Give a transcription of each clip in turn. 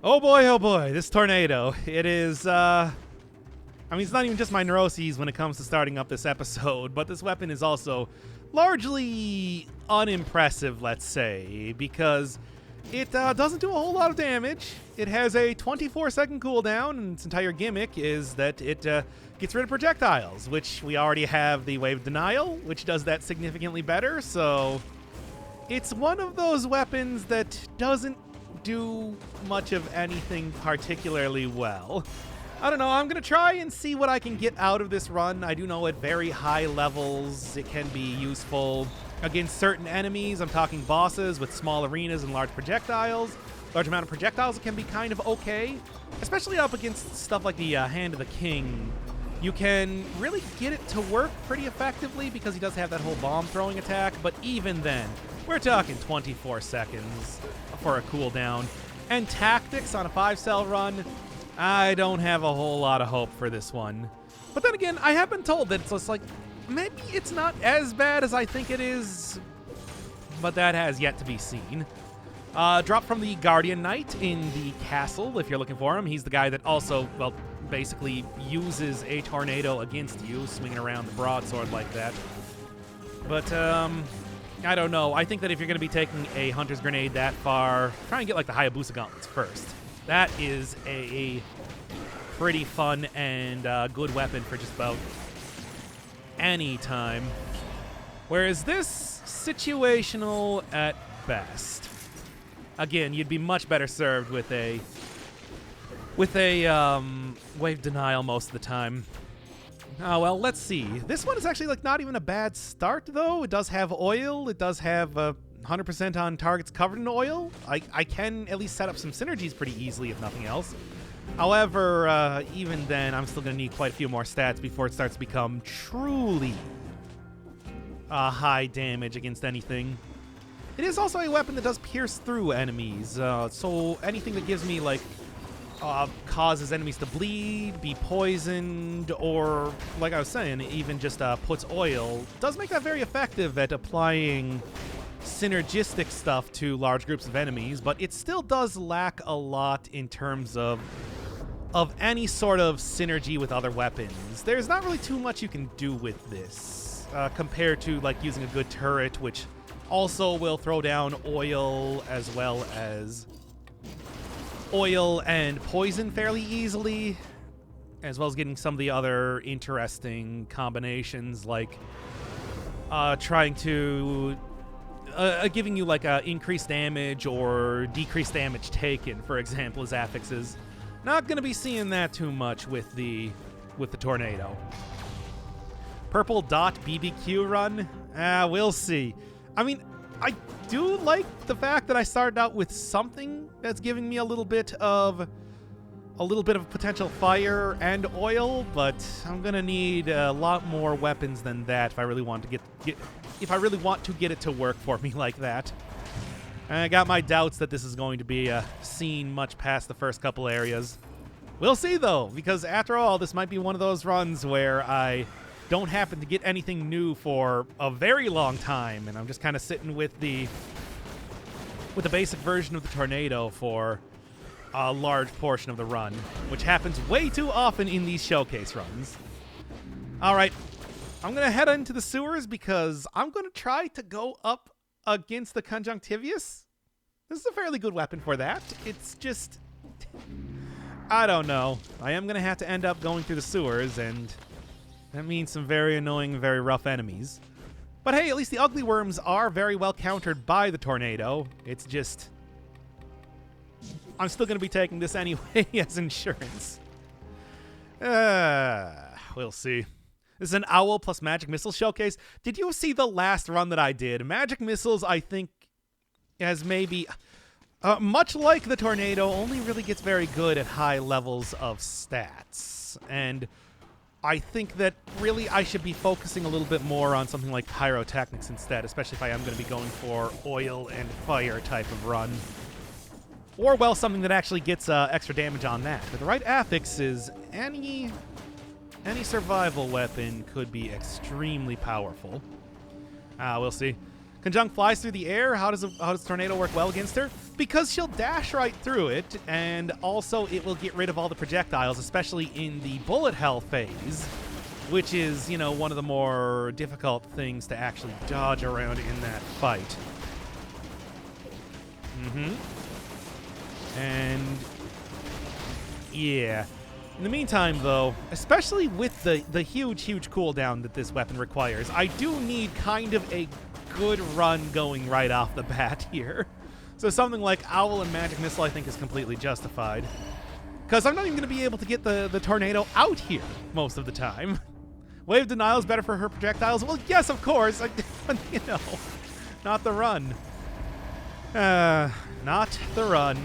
Oh boy, this tornado. It is, I mean, it's not even just my neuroses when it comes to starting up this episode, but this weapon is also largely unimpressive, let's say, because it doesn't do a whole lot of damage. It has a 24-second cooldown, and its entire gimmick is that it gets rid of projectiles, which we already have the Wave Denial, which does that significantly better, so it's one of those weapons that doesn't do much of anything particularly well. I don't know, I'm going to try and see what I can get out of this run. I do know at very high levels it can be useful against certain enemies. I'm talking bosses with small arenas and large projectiles. Large amount of projectiles can be kind of okay, especially up against stuff like the Hand of the King. You can really get it to work pretty effectively because he does have that whole bomb throwing attack, but even then, we're talking 24 seconds for a cooldown. And tactics on a 5-cell run, I don't have a whole lot of hope for this one. But then again, I have been told that it's just like, maybe it's not as bad as I think it is, but that has yet to be seen. Drop from the Guardian Knight in the castle, if you're looking for him. He's the guy that also, well, basically uses a tornado against you, swinging around the broadsword like that. But, I don't know. I think that if you're going to be taking a Hunter's Grenade that far, try and get, like, the Hayabusa Gauntlets first. That is a pretty fun and good weapon for just about any time. Whereas this, situational at best. Again, you'd be much better served with a Wave Denial most of the time. Oh, well, let's see. This one is actually, like, not even a bad start, though. It does have oil. It does have 100% on targets covered in oil. I can at least set up some synergies pretty easily, if nothing else. However, even then, I'm still going to need quite a few more stats before it starts to become truly high damage against anything. It is also a weapon that does pierce through enemies, so anything that gives me, like, causes enemies to bleed, be poisoned, or, like I was saying, even just puts oil, does make that very effective at applying synergistic stuff to large groups of enemies, but it still does lack a lot in terms of any sort of synergy with other weapons. There's not really too much you can do with this, compared to, like, using a good turret, which also will throw down oil as well as oil and poison fairly easily, as well as getting some of the other interesting combinations, like trying to giving you, like, increased damage or decreased damage taken, for example, as affixes. Not going to be seeing that too much with the tornado. Purple dot BBQ run? We'll see. I mean, I do like the fact that I started out with something that's giving me a little bit of potential fire and oil, but I'm gonna need a lot more weapons than that if I really want to get it to work for me like that. I got my doubts that this is going to be seen much past the first couple areas. We'll see though, because after all, this might be one of those runs where I don't happen to get anything new for a very long time, and I'm just kind of sitting with the basic version of the tornado for a large portion of the run, which happens way too often in these showcase runs. All right, I'm going to head into the sewers because I'm going to try to go up against the Conjunctivius. This is a fairly good weapon for that. It's just, I don't know. I am going to have to end up going through the sewers, and that means some very annoying, very rough enemies. But hey, at least the ugly worms are very well countered by the tornado. It's just, I'm still going to be taking this anyway as insurance. We'll see. This is an Owl plus Magic Missile showcase. Did you see the last run that I did? Magic Missiles, I think, has maybe, much like the tornado, only really gets very good at high levels of stats. And I think that really I should be focusing a little bit more on something like pyrotechnics instead, especially if I am going to be going for oil and fire type of run. Or, well, something that actually gets extra damage on that. With the right affixes, any survival weapon could be extremely powerful. We'll see. Conjunct flies through the air. How does Tornado work well against her? Because she'll dash right through it, and also it will get rid of all the projectiles, especially in the bullet hell phase, which is, you know, one of the more difficult things to actually dodge around in that fight. And yeah. In the meantime, though, especially with the huge cooldown that this weapon requires, I do need kind of a good run going right off the bat here. So something like Owl and Magic Missile I think is completely justified. Because I'm not even going to be able to get the Tornado out here most of the time. Wave Denial is better for her projectiles? Well, yes, of course. You know, not the run. Not the run.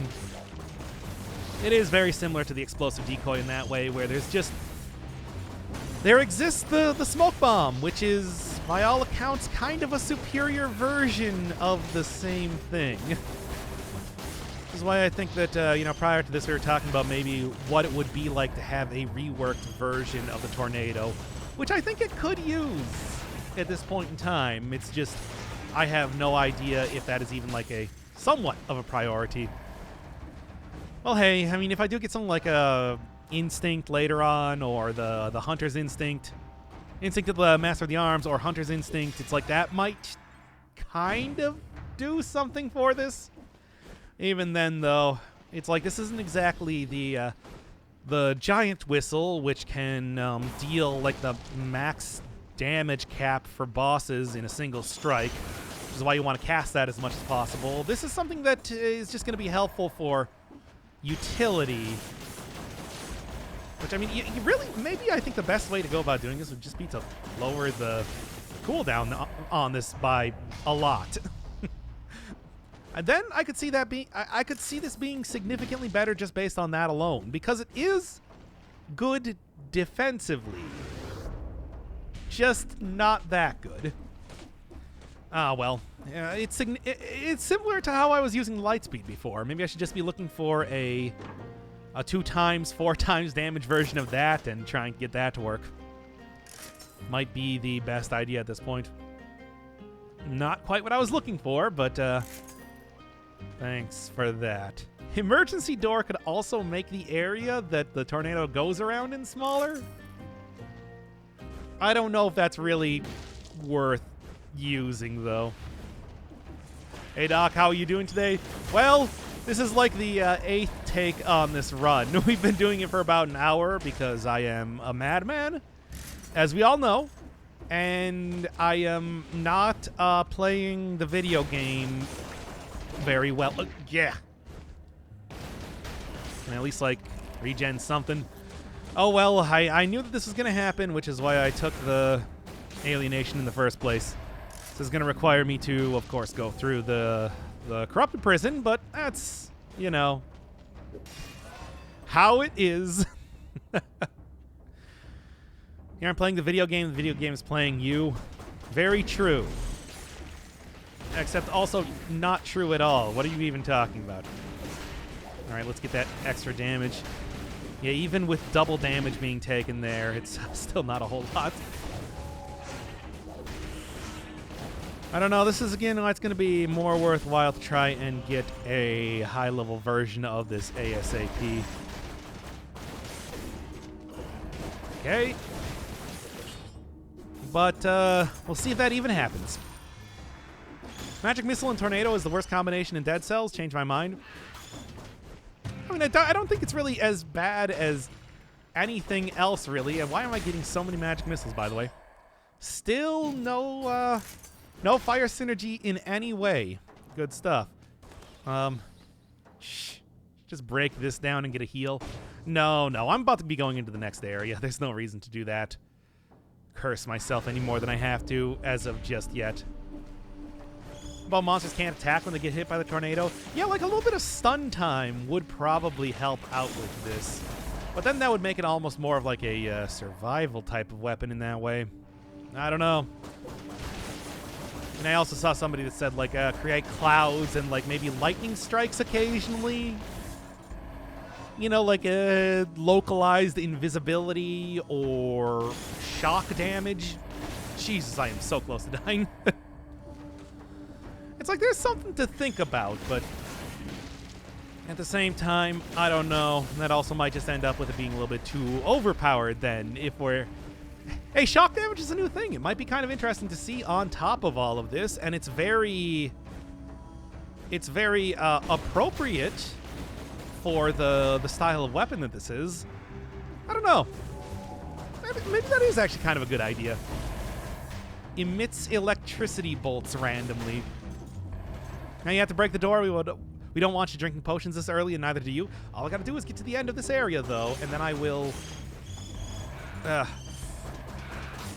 It is very similar to the Explosive Decoy in that way, where there exists the Smoke Bomb, which is, by all accounts, kind of a superior version of the same thing. Which is why I think that, you know, prior to this we were talking about maybe what it would be like to have a reworked version of the Tornado, which I think it could use at this point in time. It's just, I have no idea if that is even like a somewhat of a priority. Well, hey, I mean, if I do get something like a Instinct later on, or the Hunter's Instinct of the Master of the Arms, or Hunter's Instinct, it's like that might kind of do something for this. Even then, though, it's like this isn't exactly the Giant Whistle, which can deal like the max damage cap for bosses in a single strike, which is why you want to cast that as much as possible. This is something that is just going to be helpful for utility, which, I mean, you really, maybe I think the best way to go about doing this would just be to lower the cooldown on this by a lot. And then I could see that being, I could see this being significantly better just based on that alone, because it is good defensively, just not that good. Well, it's similar to how I was using Lightspeed before. Maybe I should just be looking for a 2 times, 4 times damage version of that and try and get that to work. Might be the best idea at this point. Not quite what I was looking for, but thanks for that. Emergency Door could also make the area that the Tornado goes around in smaller. I don't know if that's really worth using, though. Hey, Doc, how are you doing today? Well, this is like the 8th take on this run. We've been doing it for about an hour because I am a madman, as we all know, and I am not playing the video game very well. Yeah. Can I at least, like, regen something? Oh, well, I knew that this was going to happen, which is why I took the alienation in the first place. This is going to require me to, of course, go through the corrupted prison, but that's, you know, how it is. You aren't playing the video game is playing you. Very true. Except also not true at all. What are you even talking about? All right, let's get that extra damage. Yeah, even with double damage being taken there, it's still not a whole lot. I don't know, this is, again, it's going to be more worthwhile to try and get a high-level version of this ASAP. Okay. But, we'll see if that even happens. Magic Missile and Tornado is the worst combination in Dead Cells. Change my mind. I mean, I don't think it's really as bad as anything else, really. And why am I getting so many Magic Missiles, by the way? Still no fire synergy in any way. Good stuff. Just break this down and get a heal. No, I'm about to be going into the next area. There's no reason to do that. Curse myself any more than I have to as of just yet. About monsters can't attack when they get hit by the tornado. Yeah, like a little bit of stun time would probably help out with this. But then that would make it almost more of like a survival type of weapon in that way. I don't know. And I also saw somebody that said, like, create clouds and, like, maybe lightning strikes occasionally. You know, like localized invisibility or shock damage. Jesus, I am so close to dying. It's like there's something to think about, but at the same time, I don't know. That also might just end up with it being a little bit too overpowered then if we're... Hey, shock damage is a new thing. It might be kind of interesting to see on top of all of this, and it's very appropriate for the style of weapon that this is. I don't know. Maybe that is actually kind of a good idea. Emits electricity bolts randomly. Now you have to break the door. We don't want you drinking potions this early, and neither do you. All I gotta do is get to the end of this area, though, and then I will...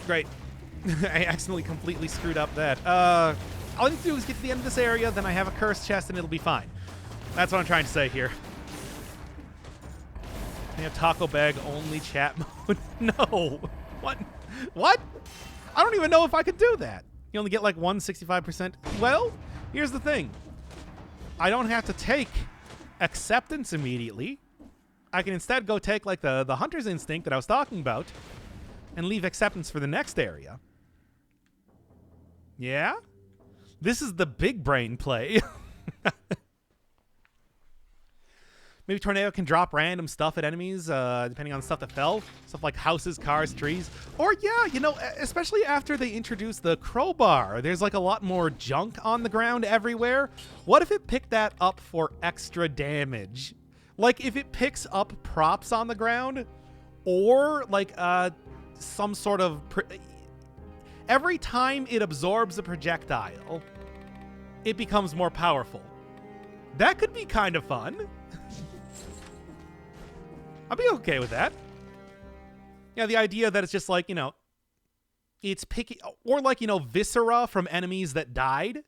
Great. I accidentally completely screwed up that. All I need to do is get to the end of this area, then I have a cursed chest, and it'll be fine. That's what I'm trying to say here. I have taco bag only chat mode. No. What? I don't even know if I could do that. You only get like 165%. Well, here's the thing. I don't have to take acceptance immediately. I can instead go take like the hunter's instinct that I was talking about and leave acceptance for the next area. Yeah? This is the big brain play. Maybe Tornado can drop random stuff at enemies, depending on the stuff that fell. Stuff like houses, cars, trees. Or, yeah, you know, especially after they introduced the crowbar, there's like a lot more junk on the ground everywhere. What if it picked that up for extra damage? Like, if it picks up props on the ground, or, like, some sort of... every time it absorbs a projectile, it becomes more powerful. That could be kind of fun. I'll be okay with that. Yeah, the idea that it's just like, you know, it's picking... Or like, you know, viscera from enemies that died.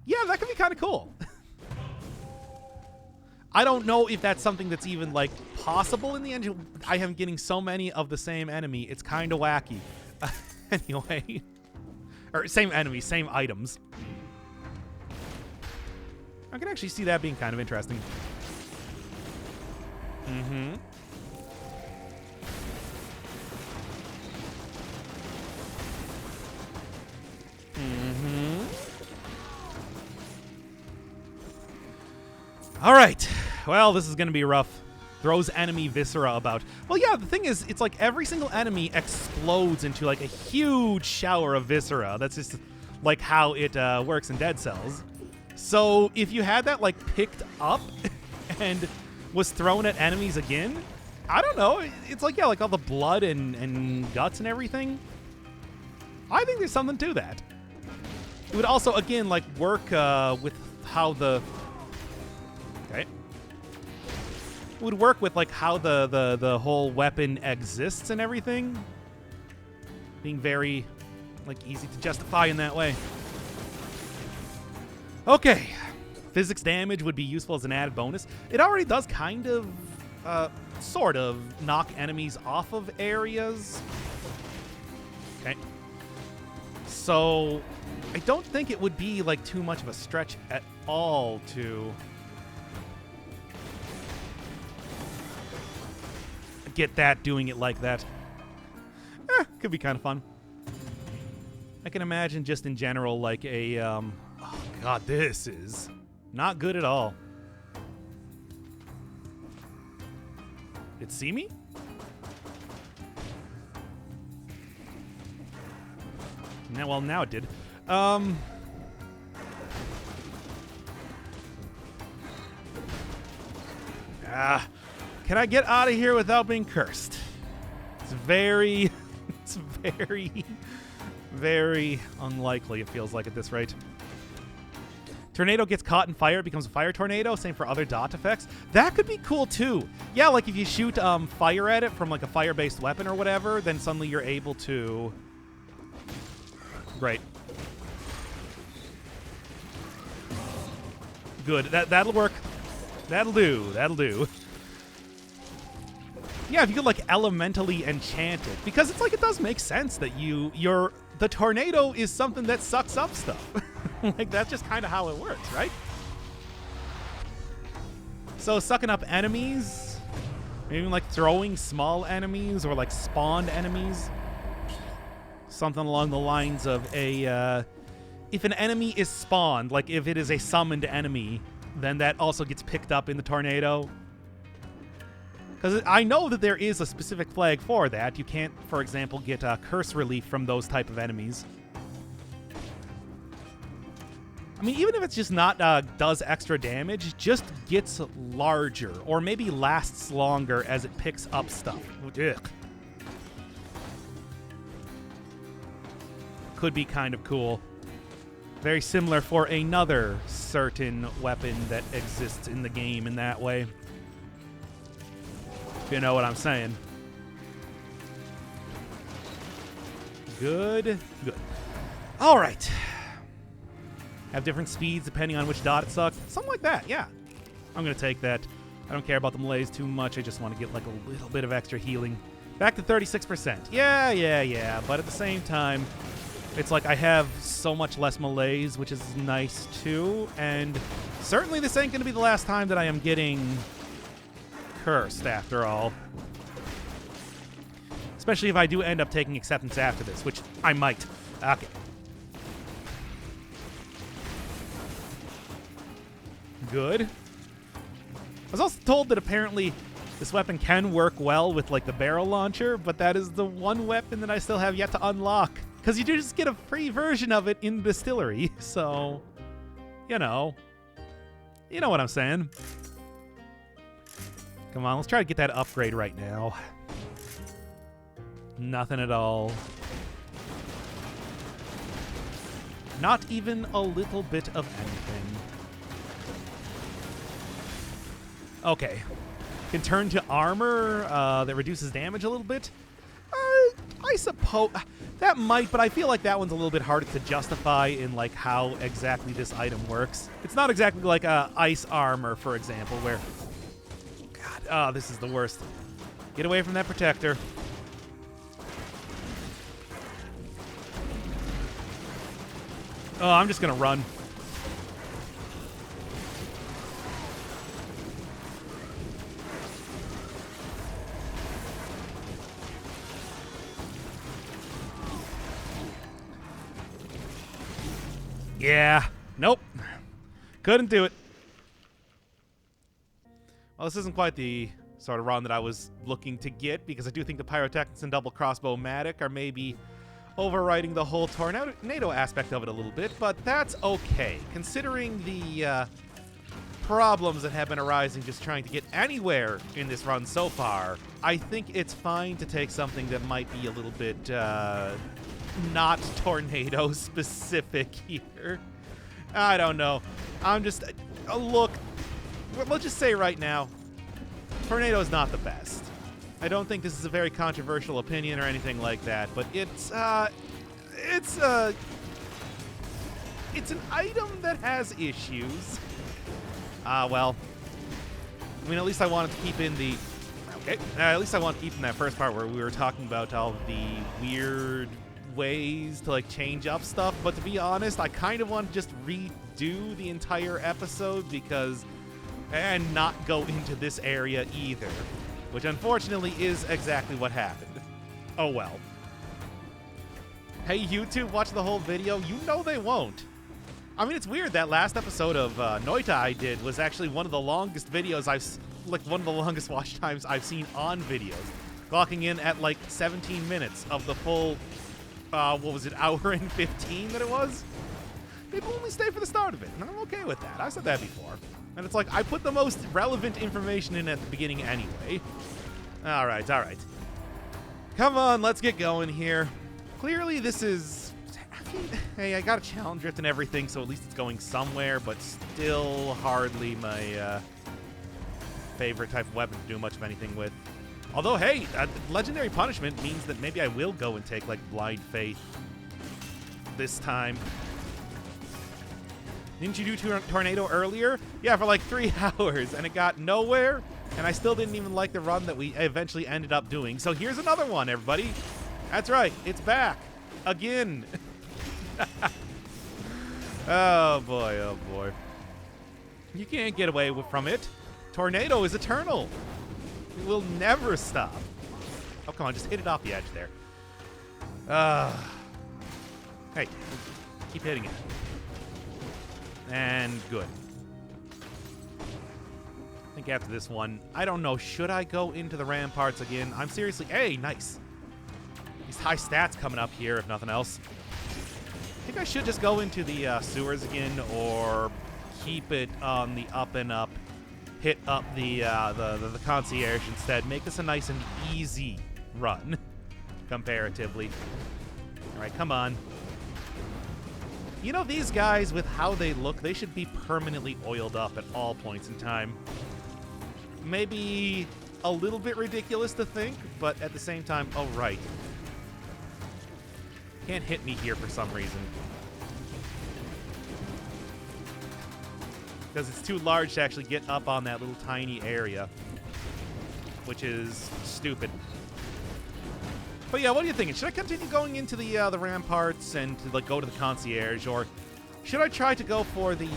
Yeah, that could be kind of cool. I don't know if that's something that's even, like, possible in the engine. I am getting so many of the same enemy. It's kind of wacky. Anyway. Or same enemy, same items. I can actually see that being kind of interesting. Mm-hmm. Mm-hmm. All right. Well, this is going to be rough. Throws enemy viscera about. Well, yeah, the thing is, it's like every single enemy explodes into like a huge shower of viscera. That's just like how it works in Dead Cells. So if you had that like picked up and was thrown at enemies again, I don't know. It's like, yeah, like all the blood and guts and everything. I think there's something to that. It would also, again, like work with how the... Okay. It would work with like how the whole weapon exists and everything. Being very, like, easy to justify in that way. Okay. Physics damage would be useful as an added bonus. It already does kind of, sort of, knock enemies off of areas. Okay. So, I don't think it would be, like, too much of a stretch at all to get that doing it like that. Could be kind of fun. I can imagine just in general, like, a, oh, God, this is not good at all. Did it see me? Now, well, now it did. Can I get out of here without being cursed? It's very, very unlikely, it feels like at this rate. Tornado gets caught in fire, it becomes a fire tornado. Same for other dot effects. That could be cool too. Yeah, like if you shoot fire at it from like a fire-based weapon or whatever, then suddenly you're able to... Great. Good. That'll work. That'll do. That'll do. Yeah, if you could like elementally enchant it, because it's like it does make sense that the tornado is something that sucks up stuff. Like that's just kind of how it works, right? So sucking up enemies, maybe like throwing small enemies or like spawned enemies. Something along the lines of a if an enemy is spawned, like if it is a summoned enemy, then that also gets picked up in the tornado. Because I know that there is a specific flag for that. You can't, for example, get curse relief from those type of enemies. I mean, even if it's just not does extra damage, just gets larger, or maybe lasts longer as it picks up stuff. Ugh. Could be kind of cool. Very similar for another certain weapon that exists in the game in that way. If you know what I'm saying. Good. Good. All right. Have different speeds depending on which dot it sucks. Something like that, yeah. I'm going to take that. I don't care about the melees too much. I just want to get like a little bit of extra healing. Back to 36%. Yeah. But at the same time, it's like I have so much less melees, which is nice too. And certainly this ain't going to be the last time that I am getting cursed after all. Especially if I do end up taking acceptance after this, which I might. Okay. Good. I was also told that apparently this weapon can work well with like the barrel launcher, but that is the one weapon that I still have yet to unlock. Because you do just get a free version of it in the distillery, so, you know what I'm saying. Come on, let's try to get that upgrade right now. Nothing at all. Not even a little bit of anything. Okay. Can turn to armor that reduces damage a little bit. I suppose that might, but I feel like that one's a little bit harder to justify in like how exactly this item works. It's not exactly like ice armor, for example, where God, this is the worst. Get away from that protector. Oh, I'm just gonna run. Yeah. Nope. Couldn't do it. Well, this isn't quite the sort of run that I was looking to get, because I do think the Pyrotechnics and Double Crossbow-matic are maybe overriding the whole tornado aspect of it a little bit, but that's okay, considering the problems that have been arising just trying to get anywhere in this run so far. I think it's fine to take something that might be a little bit not tornado specific here. I don't know. I'm just look, let's just say right now, tornado is not the best. I don't think this is a very controversial opinion or anything like that, but it's an item that has issues. Well, I mean, at least I wanted to keep in the at least I want to keep in that first part where we were talking about all the weird ways to like change up stuff, but to be honest, I kind of want to just redo the entire episode and not go into this area either, which unfortunately is exactly what happened. Oh well. Hey YouTube, watch the whole video. You know they won't. I mean, it's weird, that last episode of Noita I did was actually one of the longest videos one of the longest watch times I've seen on videos, clocking in at like 17 minutes of the full what was it, hour and 15 that it was? People only stay for the start of it, and I'm okay with that. I've said that before. And it's like, I put the most relevant information in at the beginning anyway. All right. Come on, let's get going here. Clearly this is... hey, I got a challenge drift and everything, so at least it's going somewhere, but still hardly my favorite type of weapon to do much of anything with. Although, hey, Legendary Punishment means that maybe I will go and take, like, Blind Faith this time. Didn't you do Tornado earlier? Yeah, for like 3 hours, and it got nowhere, and I still didn't even like the run that we eventually ended up doing. So here's another one, everybody. That's right, it's back. Again. Oh, boy. You can't get away from it. Tornado is eternal. It will never stop. Oh, come on, just hit it off the edge there. Hey, keep hitting it. And good. I think after this one, I don't know, should I go into the ramparts again? I'm seriously, hey, nice. These high stats coming up here, if nothing else. I think I should just go into the sewers again, or keep it on the up and up, hit up the concierge instead. Make this a nice and easy run, comparatively. All right, come on. You know, these guys, with how they look, they should be permanently oiled up at all points in time. Maybe a little bit ridiculous to think, but at the same time, oh, right. Can't hit me here for some reason. Because it's too large to actually get up on that little tiny area. Which is stupid. But yeah, what are you thinking? Should I continue going into the ramparts and to, like, go to the concierge? Or should I try to go for the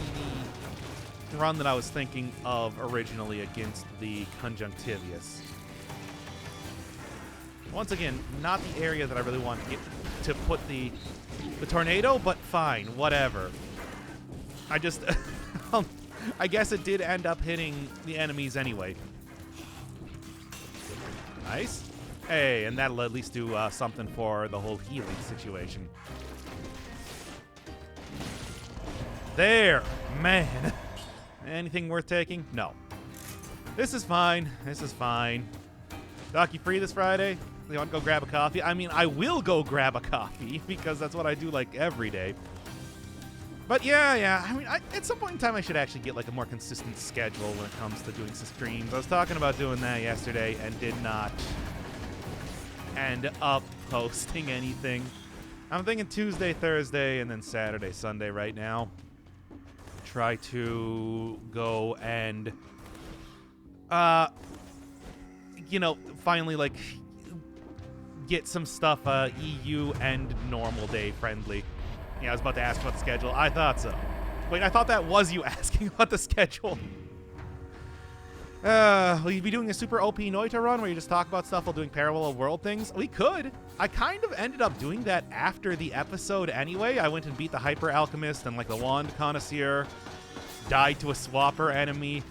run that I was thinking of originally against the Conjunctivius? Once again, not the area that I really want to get to put the tornado, but fine, whatever. I just... I guess it did end up hitting the enemies anyway. Nice. Hey, and that'll at least do something for the whole healing situation. There! Man. Anything worth taking? No. This is fine. This is fine. Doc, you free this Friday? You want to go grab a coffee? I mean, I will go grab a coffee, because that's what I do, like, every day. But yeah. I mean, at some point in time, I should actually get, like, a more consistent schedule when it comes to doing some streams. I was talking about doing that yesterday and did not end up posting anything. I'm thinking Tuesday, Thursday, and then Saturday, Sunday right now. Try to go and, you know, finally, like, get some stuff EU and normal day friendly. Yeah, I was about to ask about the schedule. I thought so. Wait, I thought that was you asking about the schedule. Will you be doing a super OP Noita run where you just talk about stuff while doing parallel world things? We could. I kind of ended up doing that after the episode anyway. I went and beat the Hyper Alchemist and, like, the Wand Connoisseur. Died to a swapper enemy.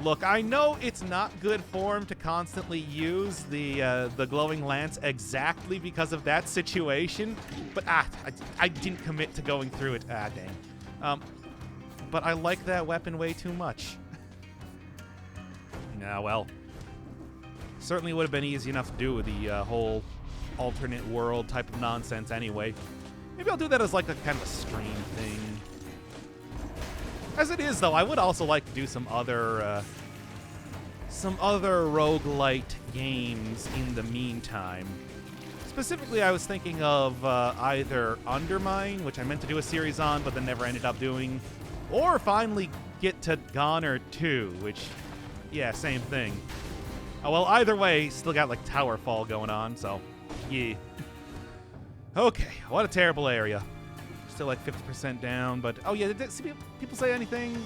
Look, I know it's not good form to constantly use the glowing lance exactly because of that situation, but I didn't commit to going through it. Dang. But I like that weapon way too much. Nah, well, certainly would have been easy enough to do with the whole alternate world type of nonsense anyway. Maybe I'll do that as, like, a kind of a stream thing. As it is, though, I would also like to do some other roguelite games in the meantime. Specifically, I was thinking of either Undermine, which I meant to do a series on, but then never ended up doing, or finally get to Goner 2, which, yeah, same thing. Oh, well, either way, still got, like, Tower Fall going on, so, yeah. Okay, what a terrible area. Still like 50% down, but oh yeah, did people say anything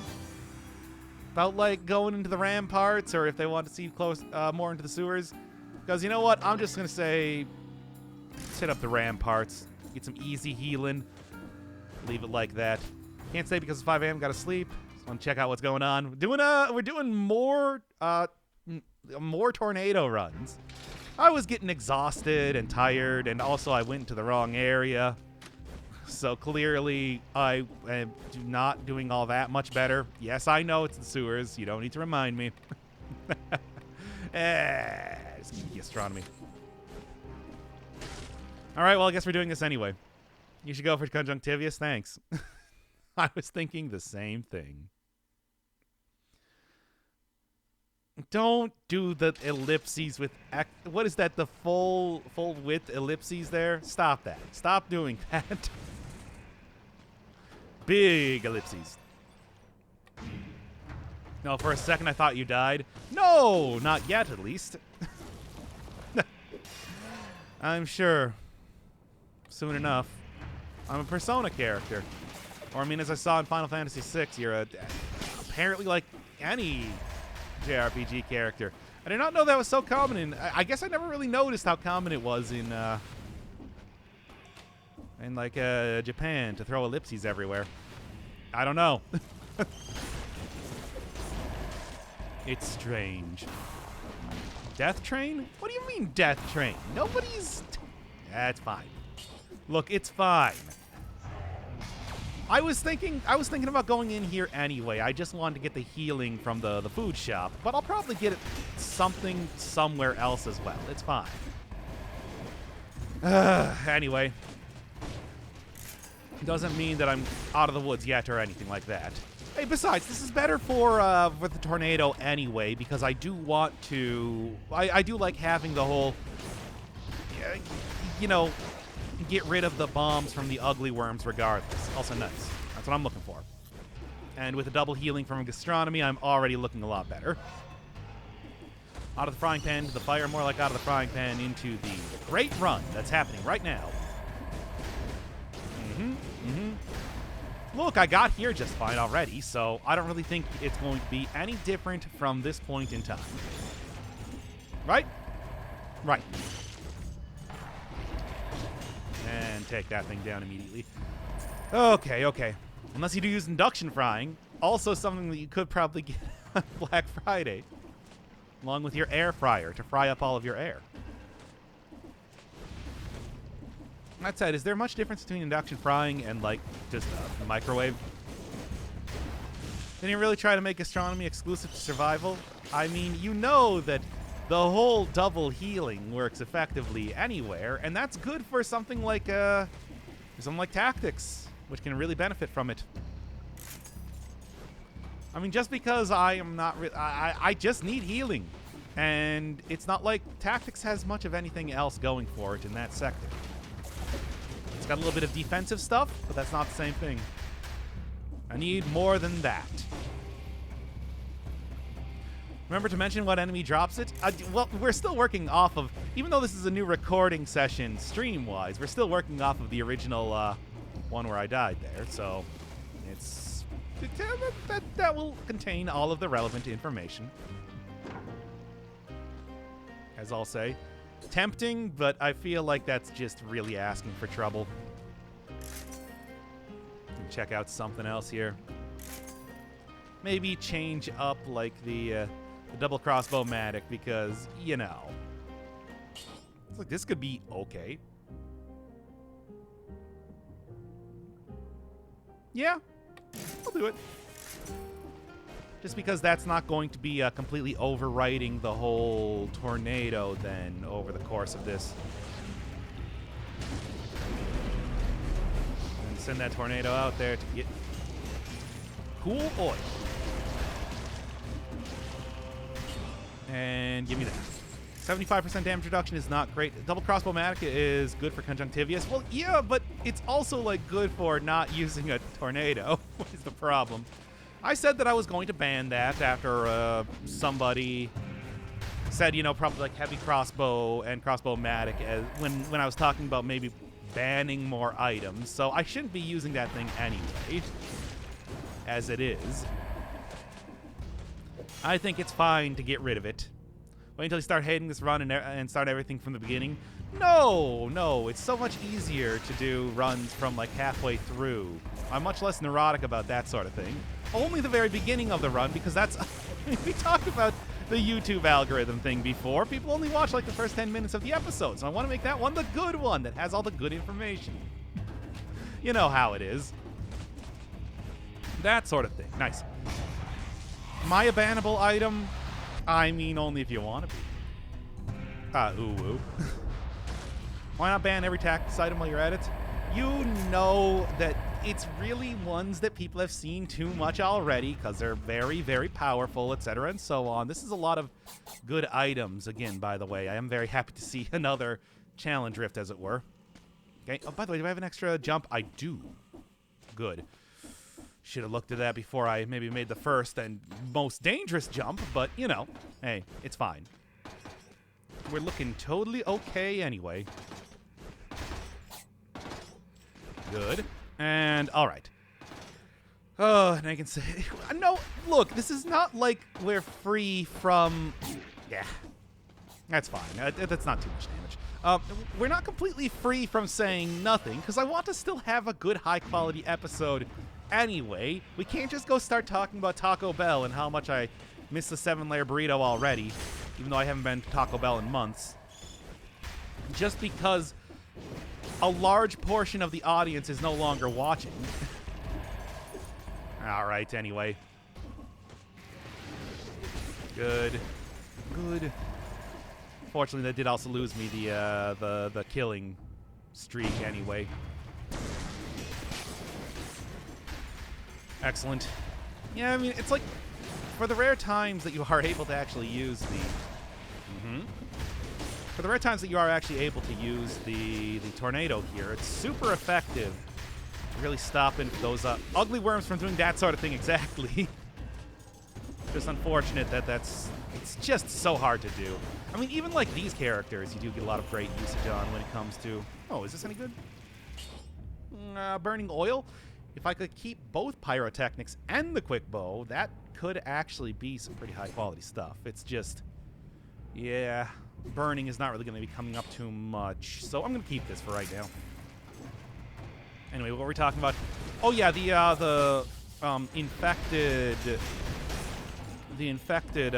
about, like, going into the ramparts, or if they want to see close more into the sewers? Because you know what, I'm just gonna say, hit up the ramparts, get some easy healing, leave it like that. Can't stay because it's 5 a.m. Gotta sleep. Just want to check out what's going on. We're doing more tornado runs. I was getting exhausted and tired, and also I went into the wrong area. So clearly, I am not doing all that much better. Yes, I know it's the sewers. You don't need to remind me. Just give me astronomy. All right, well, I guess we're doing this anyway. You should go for Conjunctivius. Thanks. I was thinking the same thing. Don't do the ellipses with... What is that? The full width ellipses there? Stop that. Stop doing that. Big ellipses. No, for a second I thought you died. No, not yet, at least. I'm sure. Soon enough. I'm a Persona character. Or, I mean, as I saw in Final Fantasy VI, you're apparently like any JRPG character. I did not know that was so common in... I guess I never really noticed how common it was in like, Japan to throw ellipses everywhere. I don't know. It's strange. Death Train? What do you mean, Death Train? Nobody's... That's fine. Look, it's fine. I was thinking about going in here anyway. I just wanted to get the healing from the food shop, but I'll probably get it something somewhere else as well. It's fine. Anyway. Doesn't mean that I'm out of the woods yet or anything like that. Hey, besides, this is better for the tornado anyway, because I do want to... I do like having the whole... you know... get rid of the bombs from the ugly worms regardless. Also nice. That's what I'm looking for. And with a double healing from gastronomy, I'm already looking a lot better. Out of the frying pan to the fire, more like out of the frying pan into the great run that's happening right now. Look, I got here just fine already, so I don't really think it's going to be any different from this point in time. Right? Right. And take that thing down immediately. Okay. Unless you do use induction frying. Also something that you could probably get on Black Friday. Along with your air fryer to fry up all of your air. That said, is there much difference between induction frying and, like, just a microwave? Didn't you really try to make gastronomy exclusive to survival? I mean, you know that the whole double healing works effectively anywhere, and that's good for something like tactics, which can really benefit from it. I mean, just because I am not, I just need healing, and it's not like tactics has much of anything else going for it in that sector. It's got a little bit of defensive stuff, but that's not the same thing. I need more than that. Remember to mention what enemy drops it? Well, we're still working off of, even though this is a new recording session stream-wise, we're still working off of the original one where I died there, so that will contain all of the relevant information. As I'll say. Tempting, but I feel like that's just really asking for trouble. Check out something else here. Maybe change up, like, the double crossbow-matic, because, you know. It's like, this could be okay. Yeah, I'll do it. Just because that's not going to be completely overwriting the whole tornado then over the course of this. And send that tornado out there to get cool oil. And give me that. 75% damage reduction is not great. Double crossbow-matic is good for Conjunctivius. Well, yeah, but it's also, like, good for not using a tornado, which is the problem. I said that I was going to ban that after somebody said, you know, probably like heavy crossbow and crossbow-matic when I was talking about maybe banning more items. So I shouldn't be using that thing anyway, as it is. I think it's fine to get rid of it. Wait until you start hating this run and start everything from the beginning. No, it's so much easier to do runs from like halfway through. I'm much less neurotic about that sort of thing. Only the very beginning of the run, because that's... we talked about the YouTube algorithm thing before. People only watch like the first 10 minutes of the episode, so I want to make that one the good one that has all the good information. You know how it is. That sort of thing. Nice. My bannable item? I mean, only if you want to be. Ooh. Why not ban every tactics item while you're at it? You know that it's really ones that people have seen too much already because they're very, very powerful, etc. and so on. This is a lot of good items. Again, by the way, I am very happy to see another challenge rift, as it were. Okay. Oh, by the way, do I have an extra jump? I do. Good. Should have looked at that before I maybe made the first and most dangerous jump, but, you know, hey, it's fine. We're looking totally okay anyway. Good. And, all right. Oh, and I can say... No, look, this is not like we're free from... Yeah. That's fine. That's not too much damage. We're not completely free from saying nothing, because I want to still have a good, high-quality episode Anyway, we can't just go start talking about Taco Bell and how much I miss the 7-layer burrito already, even though I haven't been to Taco Bell in months. Just because a large portion of the audience is no longer watching. All right, anyway. Good. Good. Fortunately, that did also lose me the killing streak anyway. Excellent. Yeah, I mean, it's like, for the rare times that you are able to actually use the... For the rare times that you are actually able to use the tornado here, it's super effective. Really stopping those ugly worms from doing that sort of thing exactly. Just unfortunate that it's just so hard to do. I mean, even like these characters, you do get a lot of great usage on when it comes to... Oh, is this any good? Burning oil? If I could keep both pyrotechnics and the quick bow, that could actually be some pretty high quality stuff. It's just... Yeah, burning is not really going to be coming up too much. So I'm going to keep this for right now. Anyway, what were we talking about? Oh yeah, the infected... The infected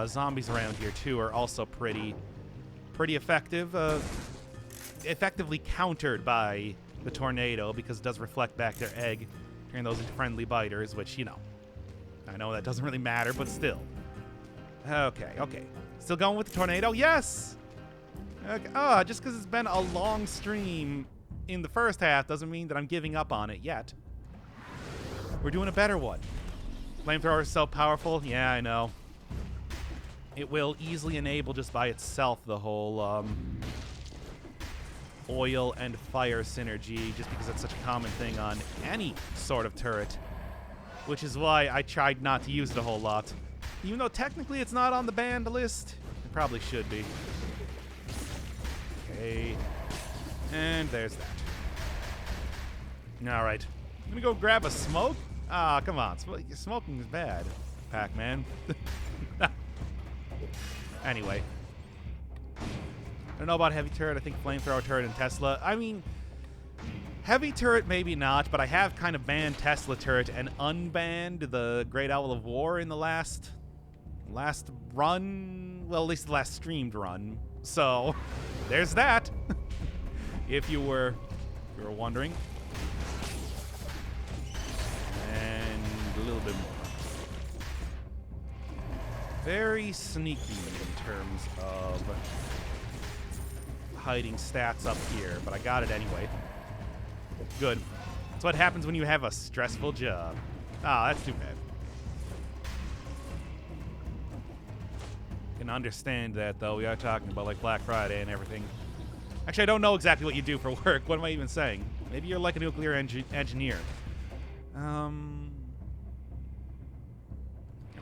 zombies around here too are also pretty effective. Effectively countered by the tornado because it does reflect back their egg, turning those into friendly biters. Which, you know, I know that doesn't really matter, but still. Okay. Still going with the tornado? Yes. Okay. Just because it's been a long stream in the first half doesn't mean that I'm giving up on it yet. We're doing a better one. Flamethrower is so powerful. Yeah, I know. It will easily enable just by itself the whole oil and fire synergy, just because it's such a common thing on any sort of turret. Which is why I tried not to use it a whole lot. Even though technically it's not on the banned list. It probably should be. Okay. And there's that. Alright. I'm gonna go grab a smoke. Ah, come on. Smoking is bad, Pac-Man. Anyway. I don't know about heavy turret. I think flamethrower turret and Tesla. I mean, heavy turret maybe not, but I have kind of banned Tesla turret and unbanned the Great Owl of War in the last run. Well, at least the last streamed run. So, there's that. If you were wondering. A little bit more. Very sneaky in terms of hiding stats up here, but I got it anyway. Good. That's what happens when you have a stressful job. Ah, that's too bad. Can understand that, though. We are talking about, like, Black Friday and everything. Actually, I don't know exactly what you do for work. What am I even saying? Maybe you're like a nuclear engineer. Here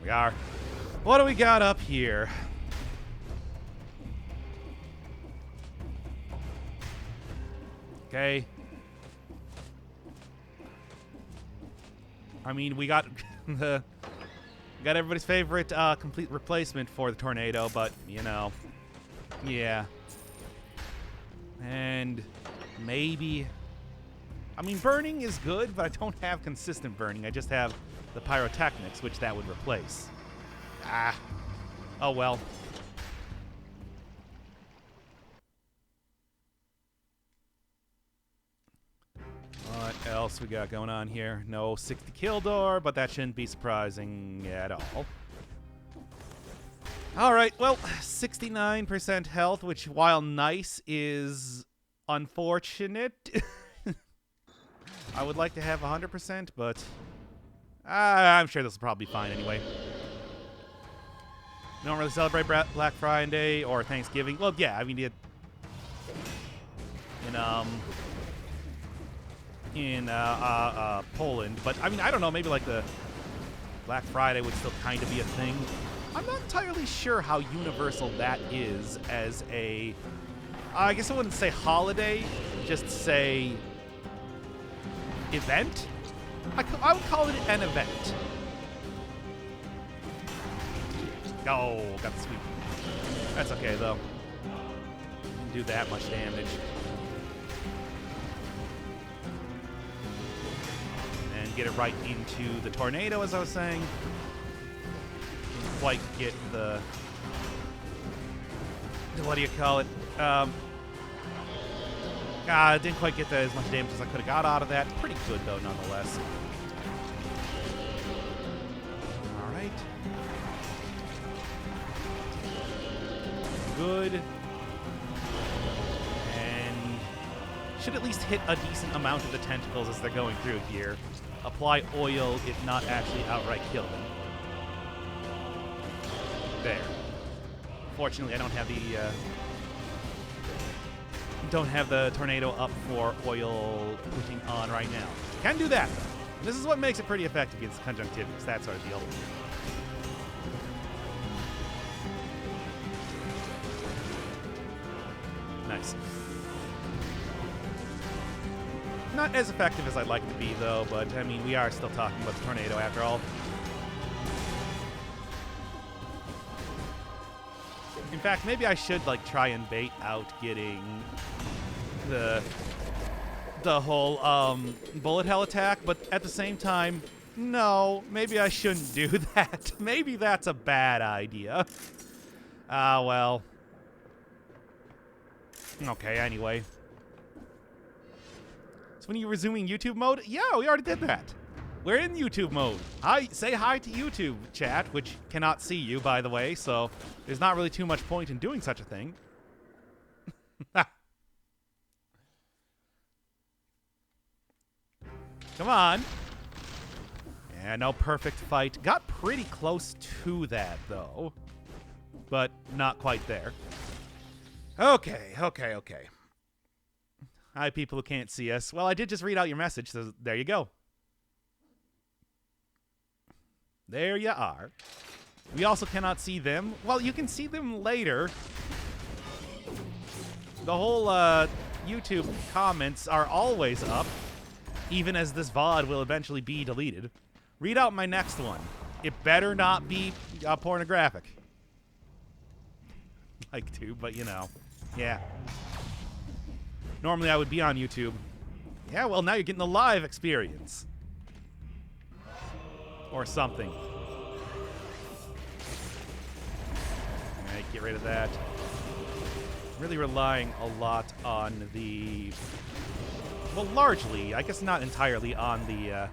we are. What do we got up here? Okay. I mean, we got got everybody's favorite complete replacement for the tornado, but you know, yeah. And maybe, I mean, burning is good, but I don't have consistent burning. I just have the pyrotechnics, which that would replace. Ah. Oh well. What else we got going on here? No 60 kill door, but that shouldn't be surprising at all. Alright, well, 69% health, which, while nice, is unfortunate. I would like to have 100%, but I'm sure this will probably be fine anyway. We don't really celebrate Black Friday or Thanksgiving. Well, yeah, I mean, in Poland, but I mean, I don't know, maybe like the Black Friday would still kind of be a thing. I'm not entirely sure how universal that is as a, I guess I wouldn't say holiday, just say event. I would call it an event. Oh, got the sweep. That's okay though. Didn't do that much damage. And get it right into the tornado, as I was saying. Didn't quite get the what do you call it? Didn't quite get as much damage as I could have got out of that. Pretty good, though, nonetheless. All right. Good. And should at least hit a decent amount of the tentacles as they're going through here. Apply oil, if not actually outright kill them. There. Fortunately, I don't have the tornado up for oil putting on right now. Can do that, though. This is what makes it pretty effective against Conjunctivius, that sort of deal. Nice. Not as effective as I'd like to be, though, but, I mean, we are still talking about the tornado after all. In fact, maybe I should, like, try and bait out getting the whole, bullet hell attack, but at the same time, no, maybe I shouldn't do that. Maybe that's a bad idea. Well. Okay, anyway. So when you're resuming YouTube mode? Yeah, we already did that. We're in YouTube mode. Hi, say hi to YouTube, chat, which cannot see you, by the way, so there's not really too much point in doing such a thing. Come on. Yeah, no perfect fight. Got pretty close to that, though. But not quite there. Okay. Hi, people who can't see us. Well, I did just read out your message, so there you go. There you are. We also cannot see them. Well, you can see them later. The whole YouTube comments are always up, even as this VOD will eventually be deleted. Read out my next one. It better not be pornographic. Like to, but you know. Yeah. Normally I would be on YouTube. Yeah, well, now you're getting the live experience. Or something. Alright, get rid of that. Really relying a lot on the... Well, largely, I guess not entirely, on the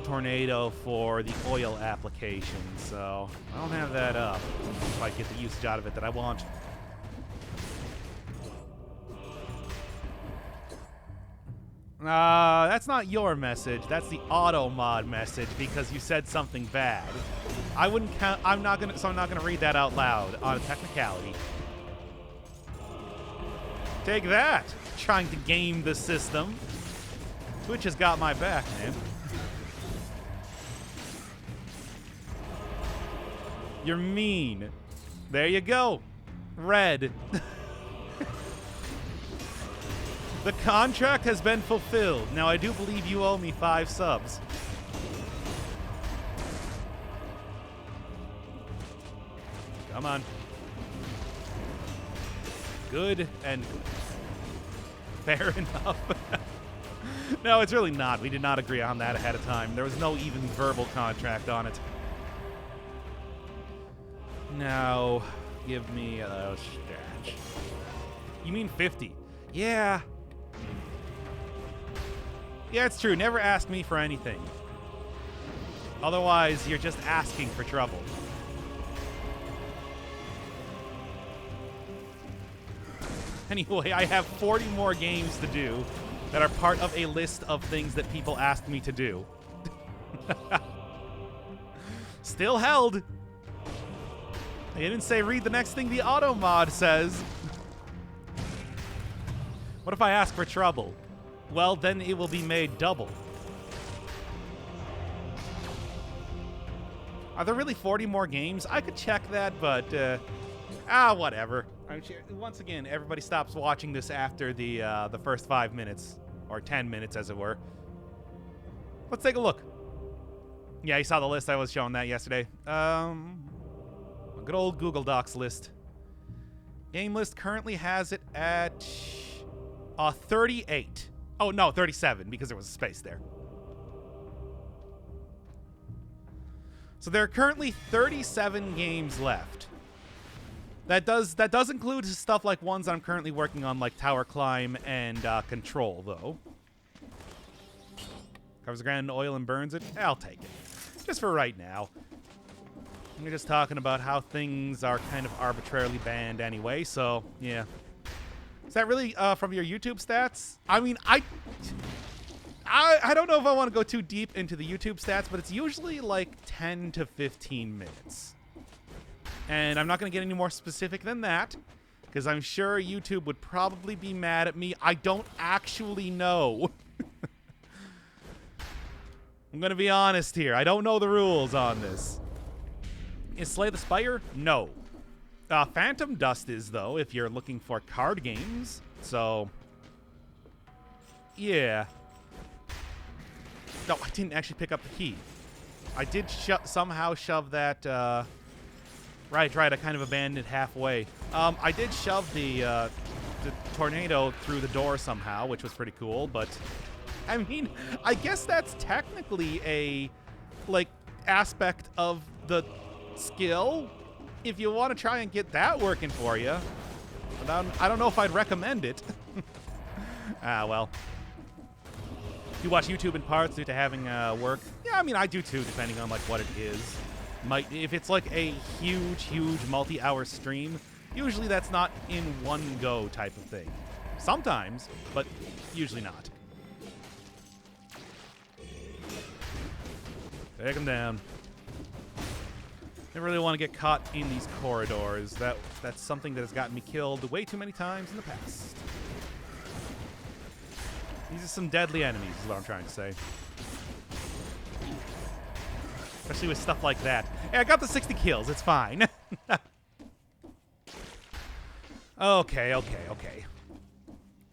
tornado for the oil application, so I don't have that up if I get the usage out of it that I want. That's not your message. That's the auto mod message because you said something bad. I wouldn't count. I'm not gonna read that out loud on a technicality. Take that! Trying to game the system. Twitch has got my back, man. You're mean. There you go. Red. The contract has been fulfilled. Now, I do believe you owe me 5 subs. Come on. Good and fair enough. No, it's really not. We did not agree on that ahead of time. There was no even verbal contract on it. Now, give me a stash. You mean 50? Yeah. Yeah, it's true. Never ask me for anything. Otherwise, you're just asking for trouble. Anyway, I have 40 more games to do that are part of a list of things that people asked me to do. Still held. I didn't say read the next thing the auto mod says. What if I ask for trouble? Well, then it will be made double. Are there really 40 more games? I could check that, but whatever. Once again, everybody stops watching this after the first 5 minutes, or 10 minutes, as it were. Let's take a look. Yeah, you saw the list. I was showing that yesterday. A good old Google Docs list. Game list currently has it at 38. Oh, no, 37, because there was a space there. So there are currently 37 games left. That does include stuff like ones I'm currently working on, like Tower Climb and Control, though. Covers the ground in oil and burns it. I'll take it. Just for right now. We're just talking about how things are kind of arbitrarily banned anyway, so, yeah. Is that really from your YouTube stats? I mean, I don't know if I want to go too deep into the YouTube stats, but it's usually like 10 to 15 minutes. And I'm not going to get any more specific than that, because I'm sure YouTube would probably be mad at me. I don't actually know. I'm going to be honest here. I don't know the rules on this. Is Slay the Spire? No. Phantom Dust is, though, if you're looking for card games. So, yeah. No, I didn't actually pick up the key. I did somehow shove that... Right, I kind of abandoned it halfway. I did shove the tornado through the door somehow, which was pretty cool, but... I mean, I guess that's technically a, like, aspect of the skill, if you want to try and get that working for you. But I don't know if I'd recommend it. Well. You watch YouTube in parts due to having work? Yeah, I mean, I do too, depending on, like, what it is. If it's, like, a huge multi-hour stream, usually that's not in one go type of thing. Sometimes, but usually not. Take him down. Never really want to get caught in these corridors. That's something that has gotten me killed way too many times in the past. These are some deadly enemies, is what I'm trying to say. Especially with stuff like that. Hey, I got the 60 kills. It's fine. Okay.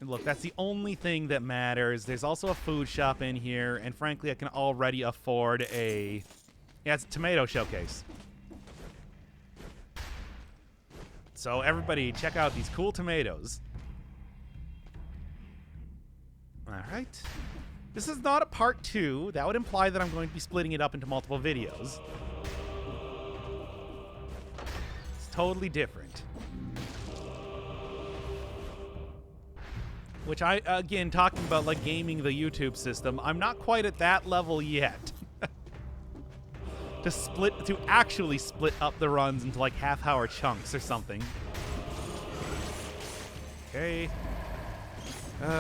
And look, that's the only thing that matters. There's also a food shop in here, and frankly, I can already afford a... Yeah, it's a tomato showcase. So everybody, check out these cool tomatoes. Alright. This is not a part 2. That would imply that I'm going to be splitting it up into multiple videos. It's totally different. Which again, talking about like gaming the YouTube system, I'm not quite at that level yet. To actually split up the runs into like half-hour chunks or something. Okay.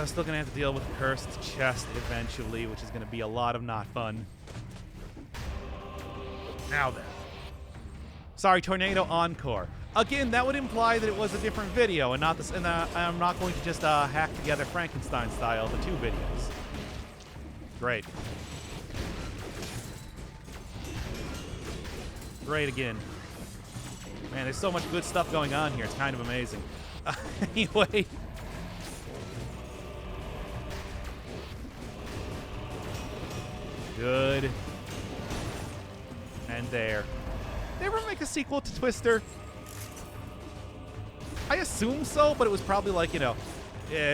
Still gonna have to deal with the cursed chest eventually, which is gonna be a lot of not fun. Now then. Sorry, Tornado Encore. Again, that would imply that it was a different video and not this. And I'm not going to just hack together Frankenstein style the two videos. Great. Great again. Man, there's so much good stuff going on here. It's kind of amazing. Anyway. Good. And there. Did they ever make a sequel to Twister? I assume so, but it was probably like, you know,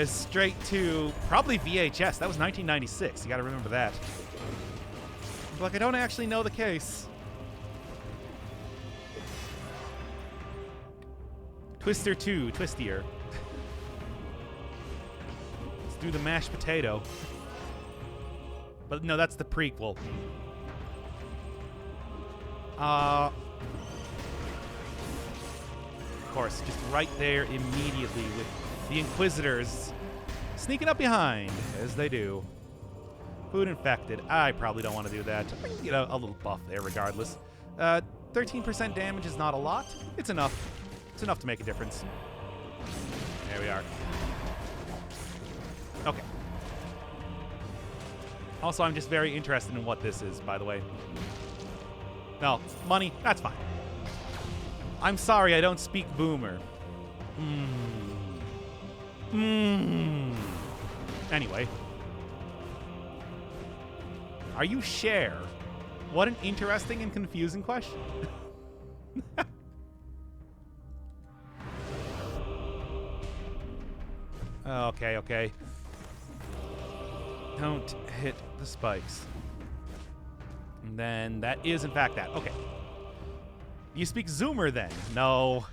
straight to probably VHS. That was 1996. You gotta remember that. But, like, I don't actually know the case. Twister 2, Twistier. Let's do the mashed potato. But no, that's the prequel. Of course, just right there immediately with the Inquisitors sneaking up behind, as they do. Food infected. I probably don't want to do that. I can get a little buff there regardless. 13% damage is not a lot. It's enough. It's enough to make a difference. There we are. Okay. Also, I'm just very interested in what this is, by the way. No, money, that's fine. I'm sorry, I don't speak boomer. Anyway. Are you Cher? What an interesting and confusing question. Okay. Don't hit the spikes. And then that is, in fact, that. Okay. You speak Zoomer, then? No.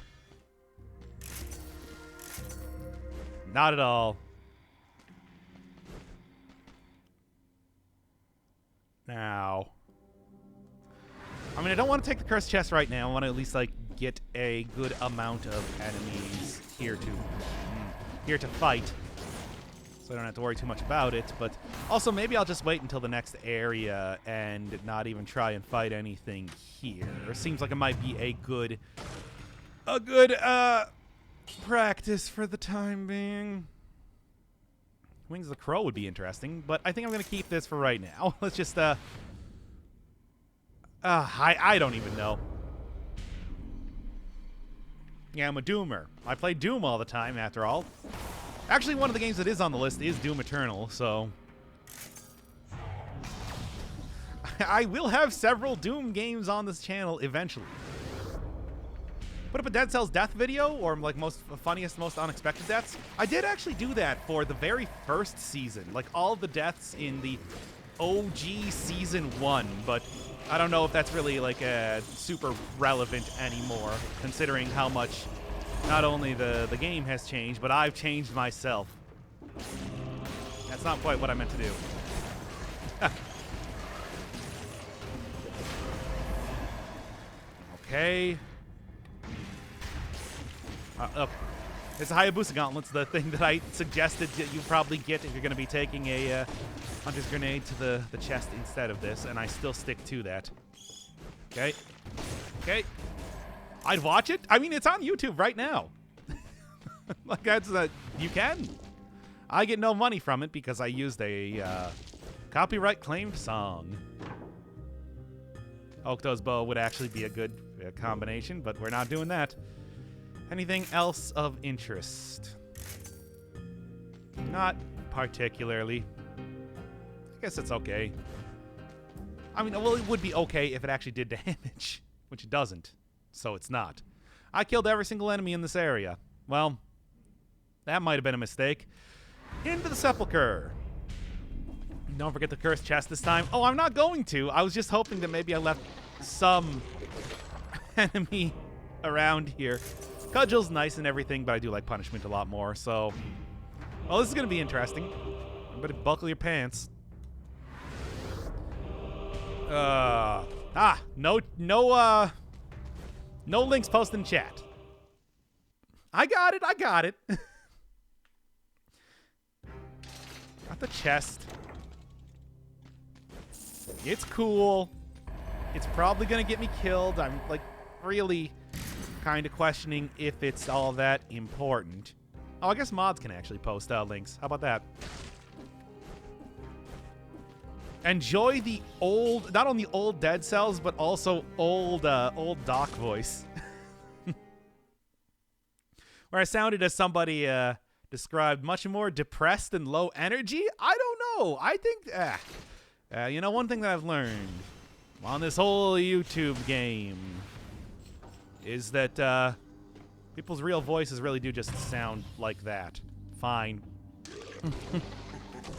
Not at all. Now. I mean, I don't want to take the cursed chest right now. I want to at least, like, get a good amount of enemies here to fight. So I don't have to worry too much about it. But also, maybe I'll just wait until the next area and not even try and fight anything here. It seems like it might be a good practice for the time being. Wings of the Crow would be interesting, but I think I'm going to keep this for right now. Let's just, I don't even know. Yeah, I'm a Doomer. I play Doom all the time, after all. Actually, one of the games that is on the list is Doom Eternal, so... I will have several Doom games on this channel eventually. Put up a Dead Cells death video, or like funniest, most unexpected deaths. I did actually do that for the very first season, like all the deaths in the OG Season 1, but I don't know if that's really like super relevant anymore, considering how much not only the game has changed, but I've changed myself. That's not quite what I meant to do. Okay. Okay. It's a Hayabusa Gauntlet's the thing that I suggested that you probably get if you're going to be taking a Hunter's Grenade to the chest instead of this, and I still stick to that. Okay. Okay. I'd watch it. I mean, it's on YouTube right now. Like, that's you can. I get no money from it because I used a copyright-claimed song. Okto's bow would actually be a good combination, but we're not doing that. Anything else of interest? Not particularly. I guess it's okay. I mean, well, it would be okay if it actually did damage, which it doesn't, so it's not. I killed every single enemy in this area. Well, that might have been a mistake. Into the Sepulcher. Don't forget the cursed chest this time. Oh, I'm not going to. I was just hoping that maybe I left some enemy around here. Cudgel's nice and everything, but I do like punishment a lot more, so... Well, this is going to be interesting. You better buckle your pants. No links posted in chat. I got it. Got the chest. It's cool. It's probably going to get me killed. I'm, like, really kind of questioning if it's all that important. Oh, I guess mods can actually post links. How about that? Enjoy the old, not only old Dead Cells, but also old Doc voice. Where I sounded as somebody described much more depressed and low energy. I don't know. I think, you know, one thing that I've learned on this whole YouTube game is that people's real voices really do just sound like that. Fine.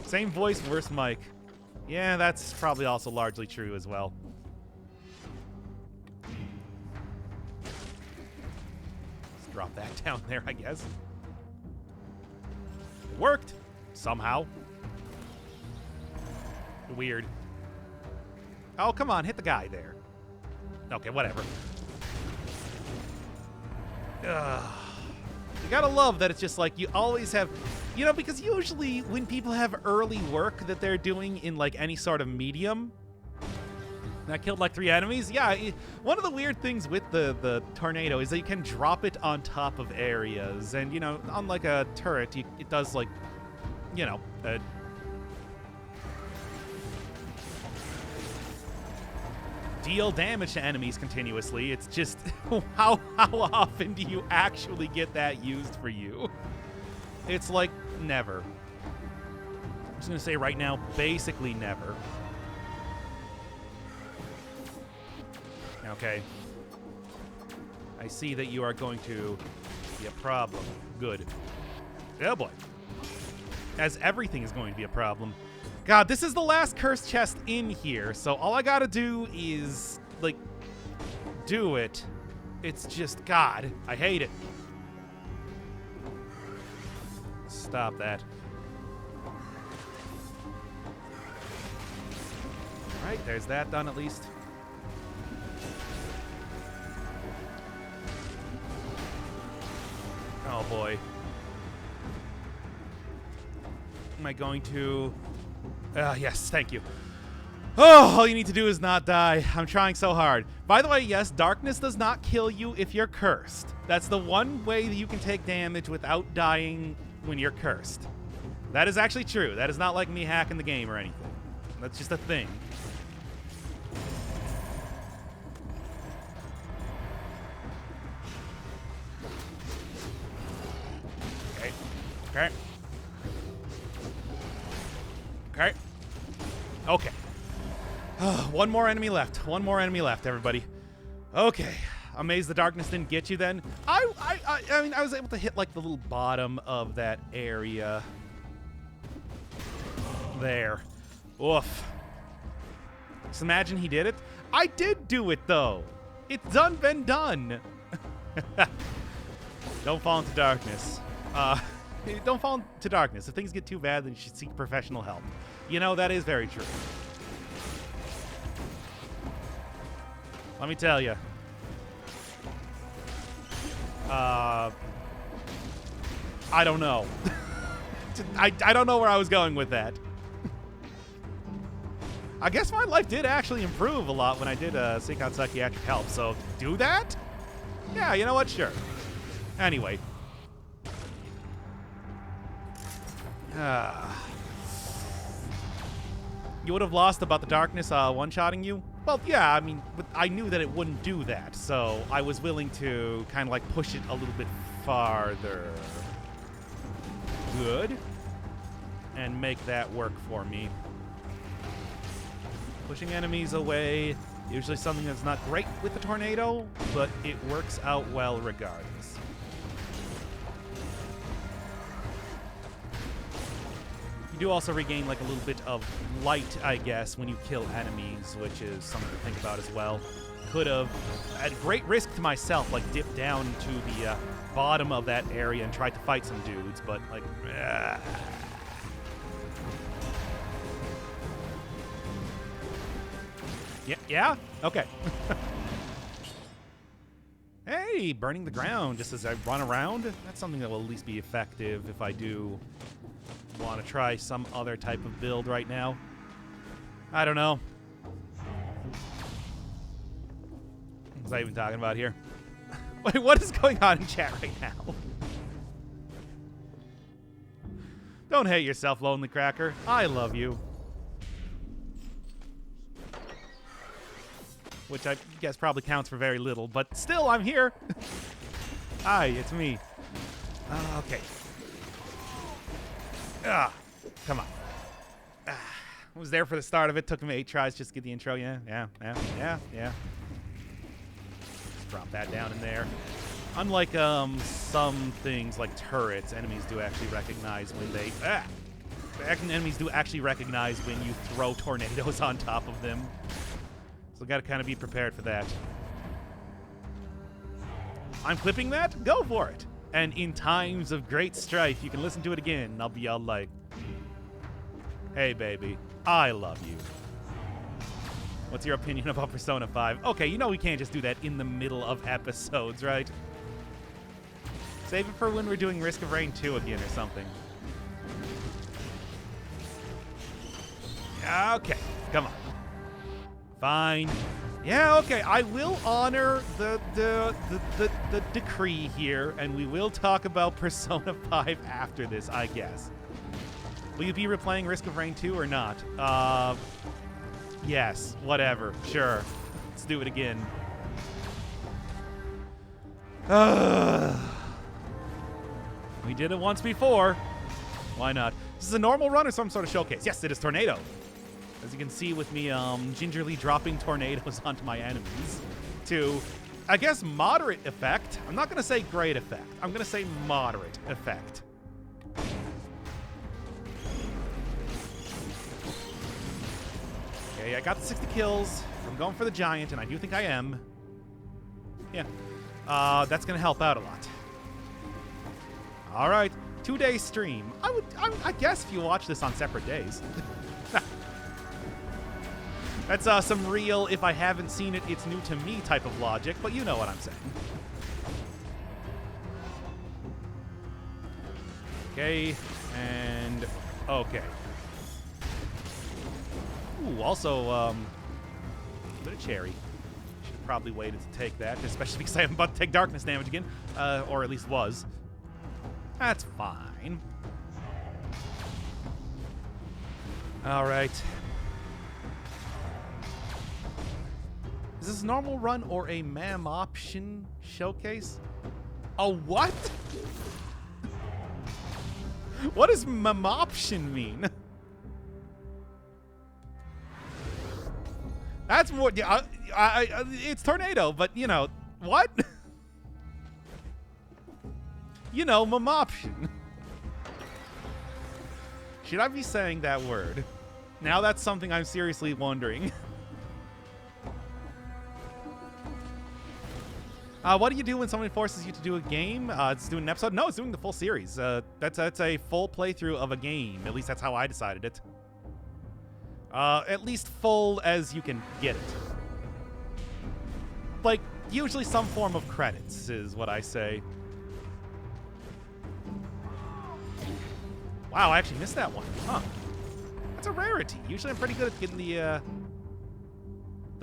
Same voice, worse mic. Yeah, that's probably also largely true as well. Let's drop that down there, I guess. It worked. Somehow. Weird. Oh, come on, hit the guy there. Okay, whatever. Ugh. You gotta love that it's just like you always have, you know, because usually when people have early work that they're doing in like any sort of medium, and I killed like 3 enemies. Yeah, one of the weird things with the tornado is that you can drop it on top of areas, and you know, unlike a turret, it does like, you know, deal damage to enemies continuously. It's just how often do you actually get that used for you? It's like never. I'm just gonna say right now, basically never. Okay. I see that you are going to be a problem. Good. Oh boy. As everything is going to be a problem. God, this is the last cursed chest in here, so all I gotta do is, like, do it. It's just, God, I hate it. Stop that. All right, there's that done at least. Oh, boy. Am I going to... yes, thank you. Oh, all you need to do is not die. I'm trying so hard. By the way, yes, darkness does not kill you if you're cursed. That's the one way that you can take damage without dying when you're cursed. That is actually true. That is not like me hacking the game or anything. That's just a thing. Okay. Okay. Okay. Okay. One more enemy left. One more enemy left, everybody. Okay. Amazed the darkness didn't get you then. I mean, I was able to hit, like, the little bottom of that area. There. Oof. Just imagine he did it. I did do it, though. It's done, been done. Don't fall into darkness. Don't fall into darkness. If things get too bad, then you should seek professional help. You know, that is very true. Let me tell you. I don't know. I don't know where I was going with that. I guess my life did actually improve a lot when I did seek out psychiatric help, so do that? Yeah, you know what? Sure. Anyway. You would have lost about the darkness one-shotting you? Well, yeah, I mean, but I knew that it wouldn't do that, so I was willing to kind of like push it a little bit farther. Good. And make that work for me. Pushing enemies away, usually something that's not great with the tornado, but it works out well regardless. You do also regain like a little bit of light, I guess, when you kill enemies, which is something to think about as well. Could have, at great risk to myself, like dipped down to the bottom of that area and tried to fight some dudes, but like, yeah? Okay. Hey, burning the ground just as I run around. That's something that will at least be effective if I do want to try some other type of build right now. I don't know. What was I even talking about here? Wait, what is going on in chat right now? Don't hate yourself, Lonely Cracker. I love you. Which I guess probably counts for very little, but still, I'm here. Hi, it's me. Okay. Come on. I was there for the start of it. Took me 8 tries just to get the intro. Yeah. Just drop that down in there. Unlike some things like turrets, enemies do actually recognize when they... enemies do actually recognize when you throw tornadoes on top of them. So gotta kind of be prepared for that. I'm clipping that? Go for it. And in times of great strife, you can listen to it again, and I'll be all like, hey, baby, I love you. What's your opinion about Persona 5? Okay, you know we can't just do that in the middle of episodes, right? Save it for when we're doing Risk of Rain 2 again or something. Okay, come on. Fine. Yeah, okay, I will honor the decree here, and we will talk about Persona 5 after this, I guess. Will you be replaying Risk of Rain 2 or not? Yes, whatever, sure. Let's do it again. We did it once before. Why not? This is a normal run or some sort of showcase. Yes, it is Tornado. As you can see with me gingerly dropping tornadoes onto my enemies to, I guess, moderate effect. I'm not going to say great effect. I'm going to say moderate effect. Okay, I got the 60 kills. I'm going for the giant, and I do think I am. Yeah. That's going to help out a lot. All right. 2-day stream. I guess if you watch this on separate days. That's some real, if I haven't seen it, it's new to me type of logic, but you know what I'm saying. Okay, and okay. Ooh, also, a bit of cherry. Should have probably waited to take that, especially because I'm about to take darkness damage again, or at least was. That's fine. All right. Is this a normal run or a MAM option showcase? A what? What does MAM option mean? That's more. Yeah, it's tornado, but you know what? You know, MAM option. Should I be saying that word? Now that's something I'm seriously wondering. What do you do when someone forces you to do a game? It's doing an episode? No, it's doing the full series. That's a full playthrough of a game. At least that's how I decided it. At least full as you can get it. Like, usually some form of credits is what I say. Wow, I actually missed that one. Huh. That's a rarity. Usually I'm pretty good at getting the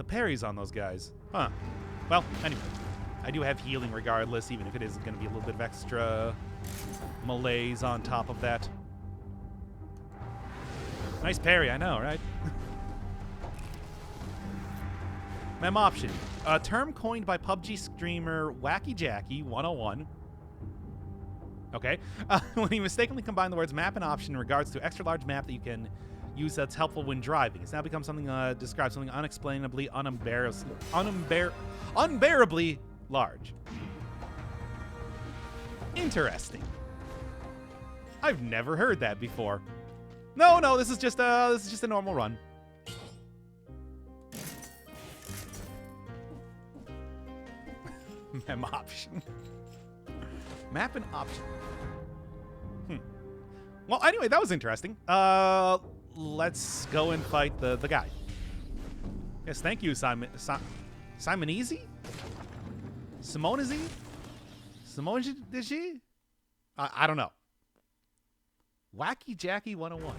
parries on those guys. Huh. Well, anyway. I do have healing regardless, even if it is going to be a little bit of extra malaise on top of that. Nice parry, I know, right? Mem option. A term coined by PUBG streamer Wacky Jackie 101. Okay. When he mistakenly combined the words map and option in regards to extra large map that you can use that's helpful when driving. It's now become something, describes something unexplainably, unbearably large. Interesting. I've never heard that before. No, this is just a normal run. Mem option. Map and option. Well, anyway, that was interesting. Let's go and fight the guy. Yes, thank you, Simonese? Simonese? Simonese? I don't know. Wacky Jackie 101.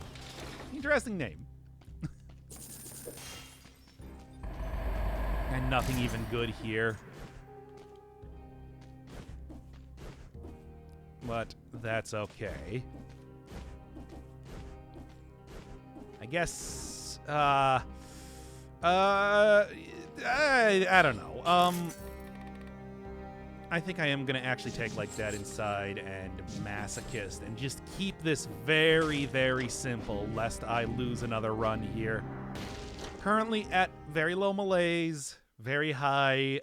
Interesting name. And nothing even good here. But that's okay. I guess, I don't know. I think I am going to actually take, like, Dead Inside and Masochist and just keep this very, very simple, lest I lose another run here. Currently at very low malaise, very high,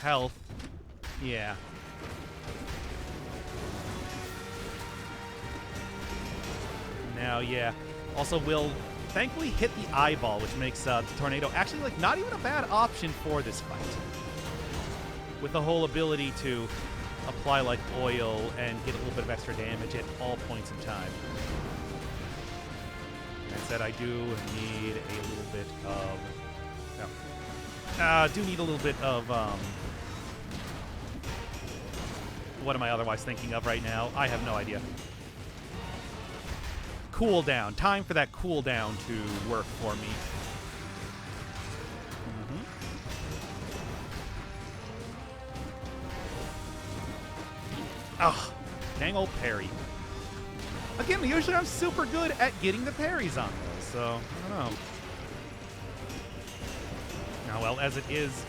health. Yeah. Now, yeah. Also will thankfully hit the eyeball, which makes the tornado actually, like, not even a bad option for this fight. With the whole ability to apply, like, oil and get a little bit of extra damage at all points in time. That said, I do need a little bit of... No. Do need a little bit of, what am I otherwise thinking of right now? I have no idea. Cooldown. Time for that cooldown to work for me. Ugh. Dang old parry. Again, usually I'm super good at getting the parries on those, so I don't know. Now, well, as it is,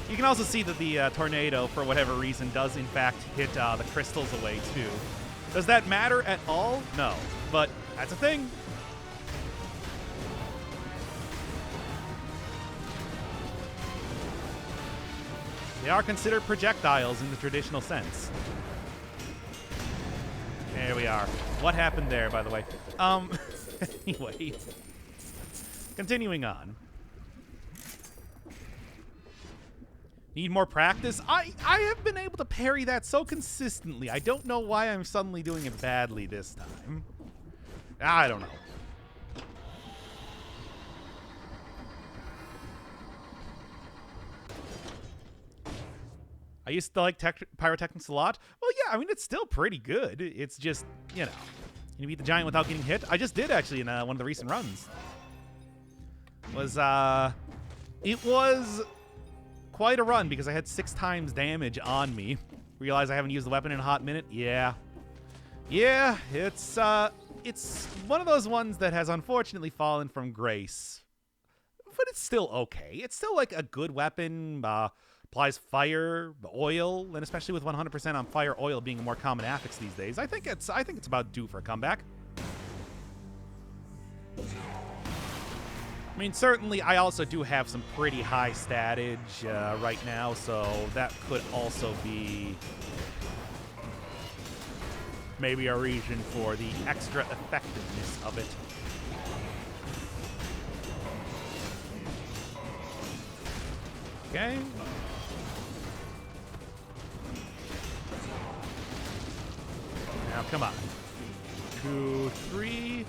you can also see that the tornado, for whatever reason, does in fact hit the crystals away, too. Does that matter at all? No. But that's a thing. They are considered projectiles in the traditional sense. There we are. What happened there, by the way? Anyway, continuing on. Need more practice? I have been able to parry that so consistently. I don't know why I'm suddenly doing it badly this time. I don't know. I used to like pyrotechnics a lot. Well, yeah, I mean, it's still pretty good. It's just, you know, you beat the giant without getting hit. I just did, actually, in one of the recent runs. It was quite a run because I had 6 times damage on me. Realize I haven't used the weapon in a hot minute? Yeah. Yeah, it's one of those ones that has unfortunately fallen from grace. But it's still okay. It's still, like, a good weapon. Applies fire, oil, and especially with 100% on fire oil being a more common affix these days, I think it's about due for a comeback. I mean, certainly I also do have some pretty high statage right now, so that could also be maybe a reason for the extra effectiveness of it. Okay. Now, come on. 2, 3.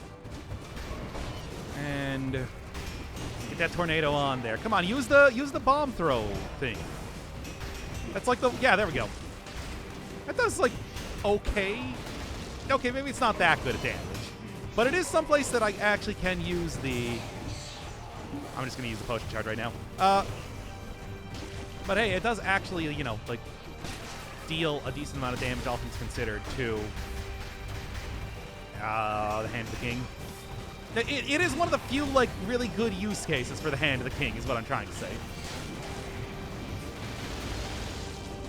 And get that tornado on there. Come on, use the bomb throw thing. That's like the, yeah, there we go. That does, like, okay. Okay, maybe it's not that good at damage. But it is someplace that I actually can use the... I'm just going to use the potion charge right now. But hey, it does actually, you know, like, deal a decent amount of damage, all things considered, to the Hand of the King. It is one of the few, like, really good use cases for the Hand of the King, is what I'm trying to say.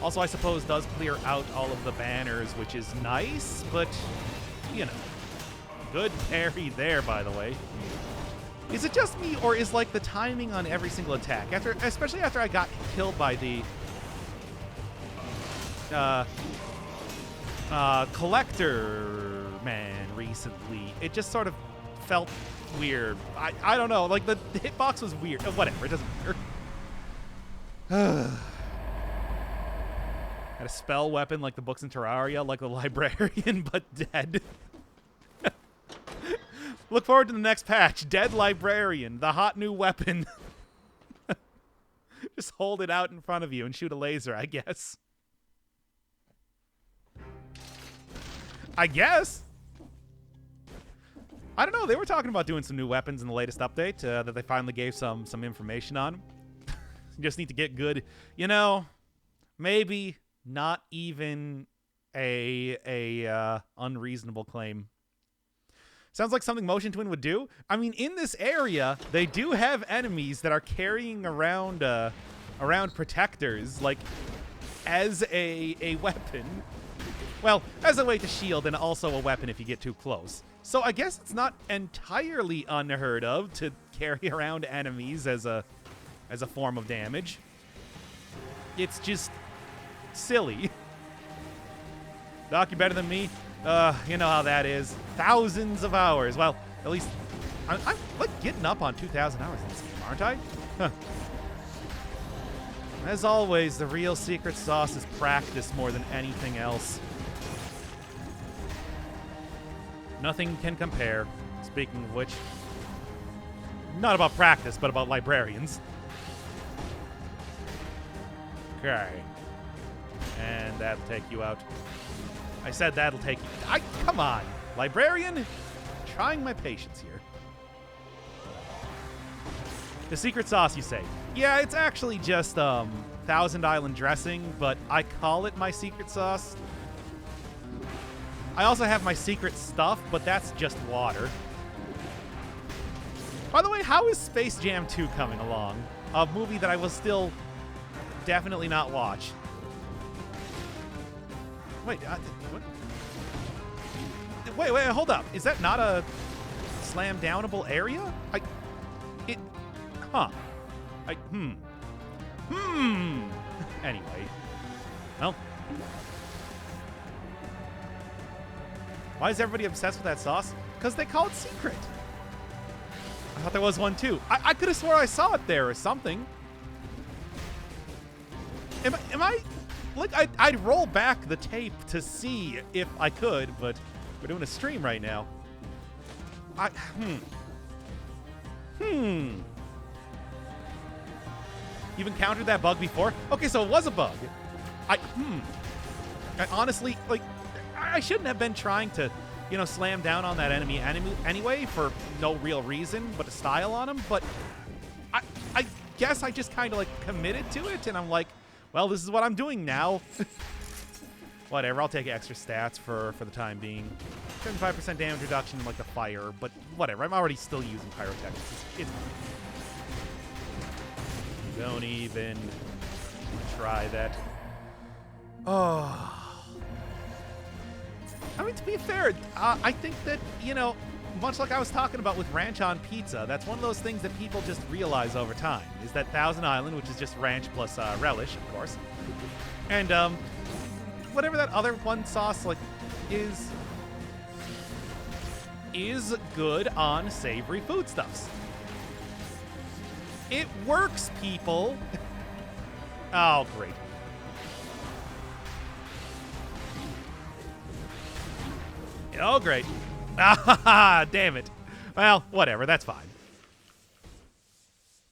Also, I suppose, does clear out all of the banners, which is nice, but, you know. Good parry there, by the way. Is it just me, or is, like, the timing on every single attack, especially after I got killed by the Collector Man recently, it just sort of felt weird. I don't know, like, the hitbox was weird. Whatever, it doesn't matter. Had a spell weapon like the books in Terraria, like the librarian, but dead. Look forward to the next patch. Dead librarian, the hot new weapon. Just hold it out in front of you and shoot a laser, I guess. I guess. I don't know. They were talking about doing some new weapons in the latest update that they finally gave some information on. You just need to get good. You know, maybe not even a unreasonable claim. Sounds like something Motion Twin would do. I mean, in this area, they do have enemies that are carrying around protectors, like, as a weapon. Well, as a way to shield, and also a weapon if you get too close. So I guess it's not entirely unheard of to carry around enemies as a form of damage. It's just silly. Doc, you better than me? You know how that is. Thousands of hours. Well, at least I'm like getting up on 2,000 hours in this game, aren't I? Huh. As always, the real secret sauce is practice more than anything else. Nothing can compare. Speaking of which, not about practice, but about librarians. Okay. And that'll take you out. I said that'll take you. Come on, librarian. Trying my patience here. The secret sauce, you say? Yeah, it's actually just Thousand Island dressing, but I call it my secret sauce. I also have my secret stuff, but that's just water. By the way, how is Space Jam 2 coming along? A movie that I will still definitely not watch. Wait, what? Wait, hold up. Is that not a slam downable area? Anyway. Well. Why is everybody obsessed with that sauce? Because they call it secret. I thought there was one too. I could have swore I saw it there or something. Am I like I'd roll back the tape to see if I could, but we're doing a stream right now. You've encountered that bug before? Okay, so it was a bug. I honestly, like, I shouldn't have been trying to, you know, slam down on that enemy anyway for no real reason but to style on him, but I guess I just kind of, like, committed to it, and I'm like, well, this is what I'm doing now. Whatever, I'll take extra stats for the time being. 75% damage reduction, like the fire, but whatever. I'm already still using pyrotechnics. Don't even try that. Oh. I mean, to be fair, I think that, you know, much like I was talking about with ranch on pizza, that's one of those things that people just realize over time, is that Thousand Island, which is just ranch plus relish, of course. And whatever that other one sauce, like, is good on savory foodstuffs. It works, people. Oh, great. Oh, great. Ah, damn it. Well, whatever. That's fine.